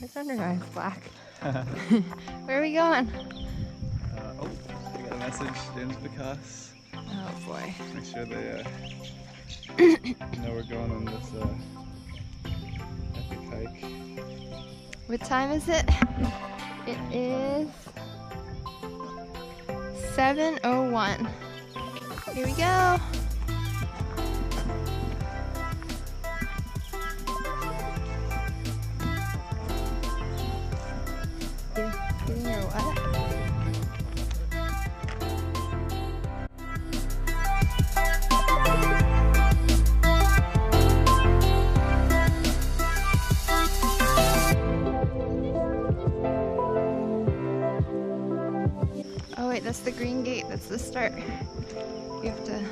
It's under eyes black. Where are we going? Oh, I got a message. James Vikas. Oh boy. Make sure they know we're going on this epic hike. What time is it? It is 7:01. Here we go. Getting your what? Oh wait, that's the green gate. That's the start. You have to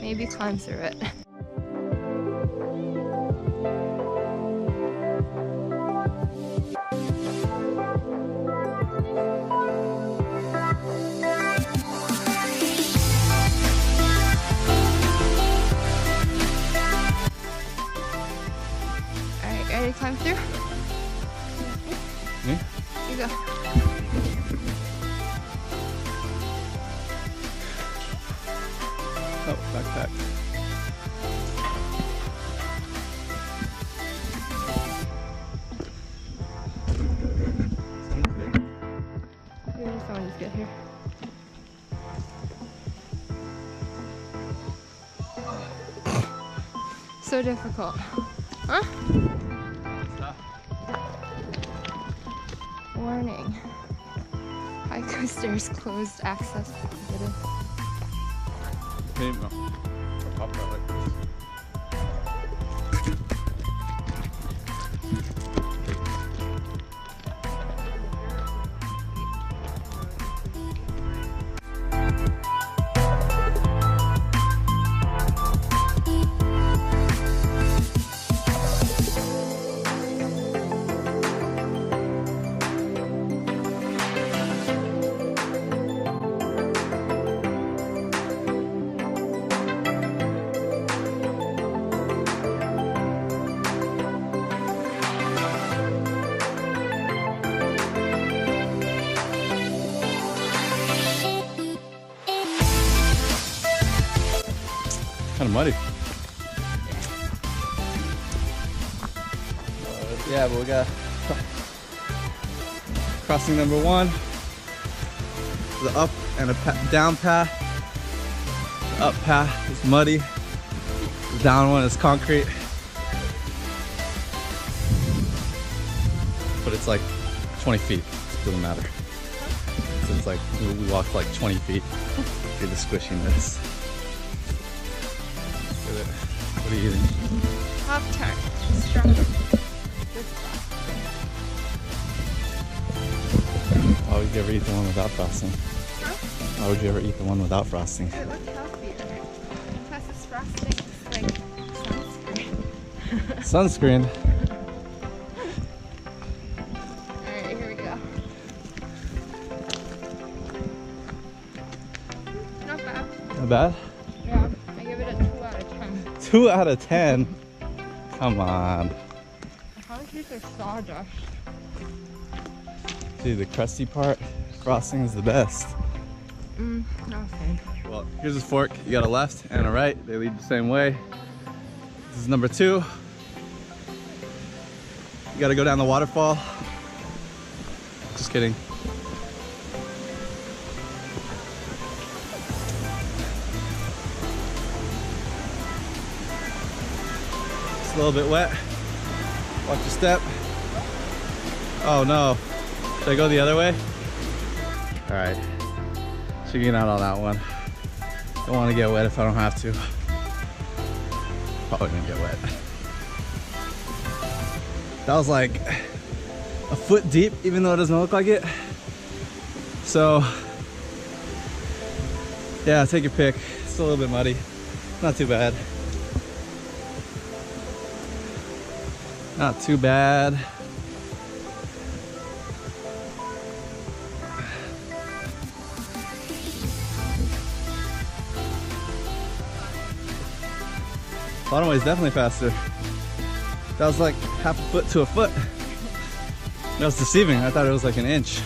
maybe climb through it. Alright, ready to climb through? Me? You go. Oh, backpack. Maybe someone just get here. So difficult. Huh? Stop. Warning. Haiku Stairs closed access prohibited. Okay, no. Pop that like this. Kind of muddy. Yeah, but we got crossing number 1. The up and a down path. The up path is muddy. The down one is concrete. But it's like 20 feet. It doesn't matter. So it's like we walked like 20 feet through the squishiness. What are you eating? Pop-Tart. Strawberry. Why would you ever eat the one without frosting? Huh? Why would you ever eat the one without frosting? It looks healthier. Plus this frosting is like sunscreen. Sunscreen? Alright, here we go. Not bad. Not bad? Yeah, I give it a 2 out of 10. 2 out of 10? Come on. The concrete are sawdust. Dude, the crusty part, frosting is the best. Nothing. Well, here's a fork. You got a left and a right. They lead the same way. This is number 2. You gotta go down the waterfall. Just kidding. It's a little bit wet. Watch your step. Oh no. Should I go the other way? All right. Checking out on that one. Don't want to get wet if I don't have to. Probably gonna get wet. That was like a foot deep, even though it doesn't look like it. So yeah, take your pick. It's a little bit muddy. Not too bad. Not too bad. Bottom way is definitely faster. That was like half a foot to a foot. That was deceiving. I thought it was like an inch.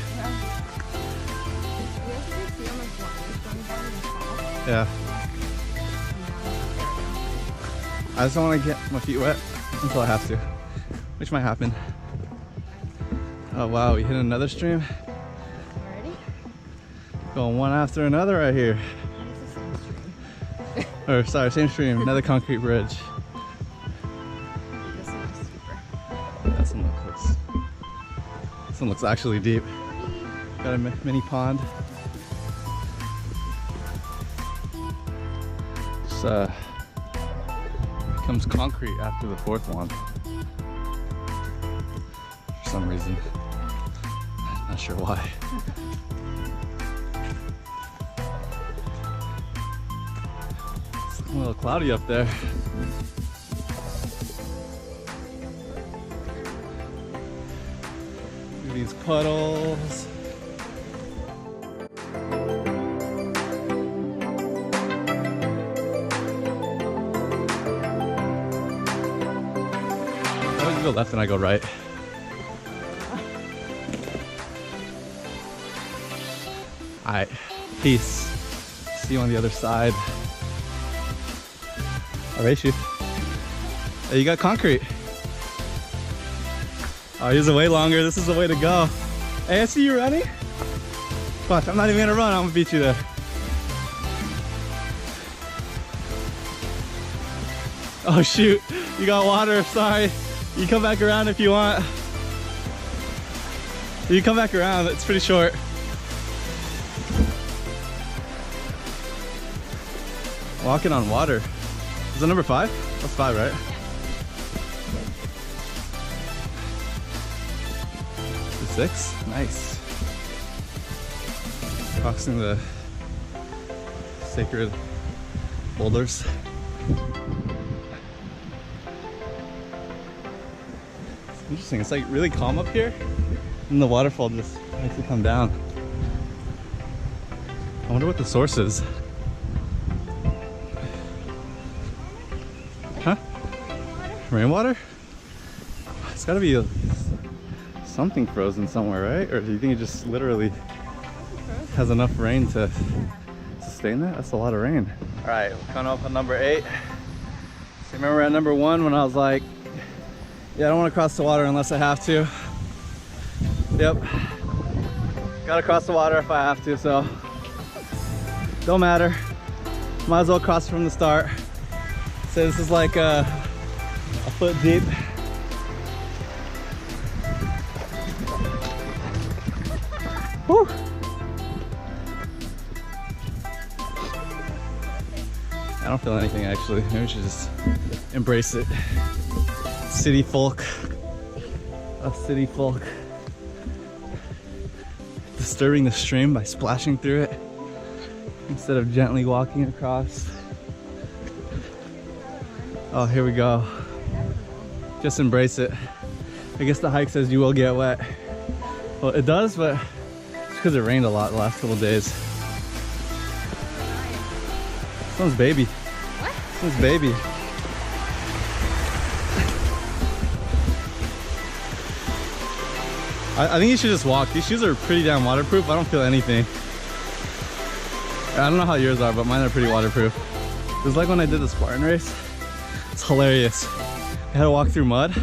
Yeah. I just don't want to get my feet wet until I have to, which might happen. Oh wow, we hit another stream. Already? Going one after another right here. Or sorry, same stream, another concrete bridge. This one is deeper. This one looks actually deep. Got a mini pond. Just becomes concrete after the fourth one. For some reason. Not sure why. It's a little cloudy up there. Look at these puddles. I always go left and I go right. Alright, peace. See you on the other side. Alright, you. Hey, you got concrete. Oh, yours is way longer. This is the way to go. Hey, I see you running. Watch, I'm not even gonna run. I'm gonna beat you there. Oh shoot, you got water. Sorry. You can come back around if you want. You can come back around. It's pretty short. Walking on water. Is that number 5? That's 5, right? Yeah. 6? Nice. Crossing the sacred boulders. It's interesting. It's like really calm up here, and the waterfall just makes it come down. I wonder what the source is. Huh? Rainwater? It's gotta be something frozen somewhere, right? Or do you think it just literally has enough rain to sustain that? That's a lot of rain. All right, we're coming up on number 8. So remember at number 1 when I was like, yeah, I don't want to cross the water unless I have to. Yep. Gotta cross the water if I have to, so don't matter. Might as well cross from the start. So this is like a foot deep. Whew. I don't feel anything actually. Maybe we should just embrace it. City folk. Us city folk. Disturbing the stream by splashing through it instead of gently walking across. Oh, here we go. Just embrace it. I guess the hike says you will get wet. Well, it does, but it's because it rained a lot the last couple of days. This one's baby. What? This one's baby. I think you should just walk. These shoes are pretty damn waterproof. I don't feel anything. I don't know how yours are, but mine are pretty waterproof. It was like when I did the Spartan race. It's hilarious. I had to walk through mud,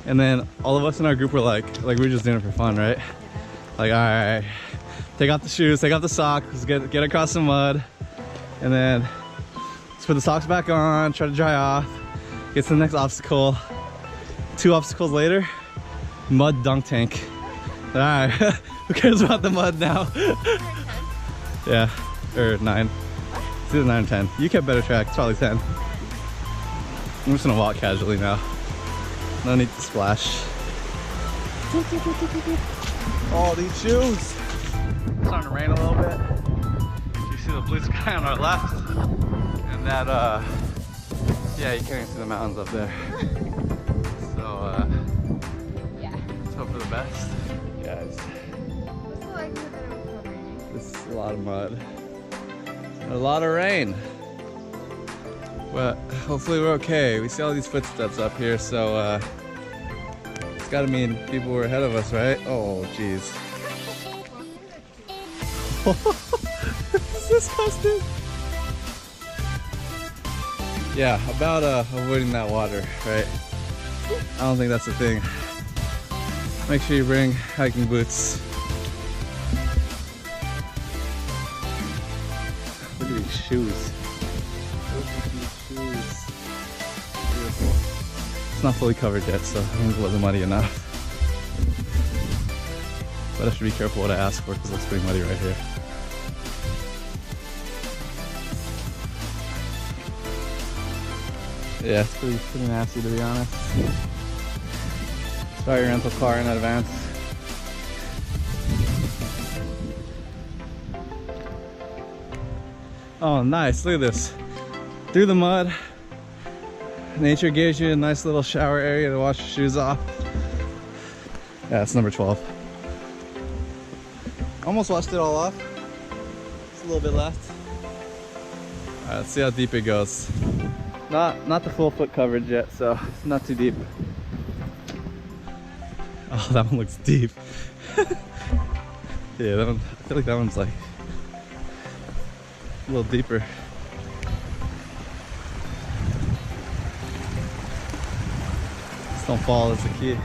and then all of us in our group were like we were just doing it for fun, right? Like, all right, take off the shoes, take off the socks, let's get across the mud, and then let's put the socks back on, try to dry off, get to the next obstacle. 2 obstacles later, mud dunk tank. All right, who cares about the mud now? Yeah, or 9. It's either 9 or 10. You kept better track. It's probably 10. I'm just gonna walk casually now. No need to splash. Oh, these shoes! It's starting to rain a little bit. You see the blue sky on our left, and that yeah, you can't even see the mountains up there. So Yeah. let's hope for the best, guys. What's the likelihood that it will raining? This is a lot of mud. A lot of rain. But hopefully we're okay. We see all these footsteps up here, so It's gotta mean people were ahead of us, right? Oh, jeez. This is disgusting. Yeah, about avoiding that water, right? I don't think that's a thing. Make sure you bring hiking boots. Look at these shoes. Look at these shoes. Beautiful. It's not fully covered yet, so I think it wasn't muddy enough. But I should be careful what I ask for because it looks pretty muddy right here. Yeah, it's pretty nasty to be honest. Try your rental car in advance. Oh, nice. Look at this. Through the mud. Nature gives you a nice little shower area to wash your shoes off. Yeah, it's number 12. Almost washed it all off. Just a little bit left. Alright, let's see how deep it goes. Not the full foot coverage yet, so it's not too deep. Oh, that one looks deep. Yeah, that one, I feel like that one's like a little deeper. Just don't fall, that's the key.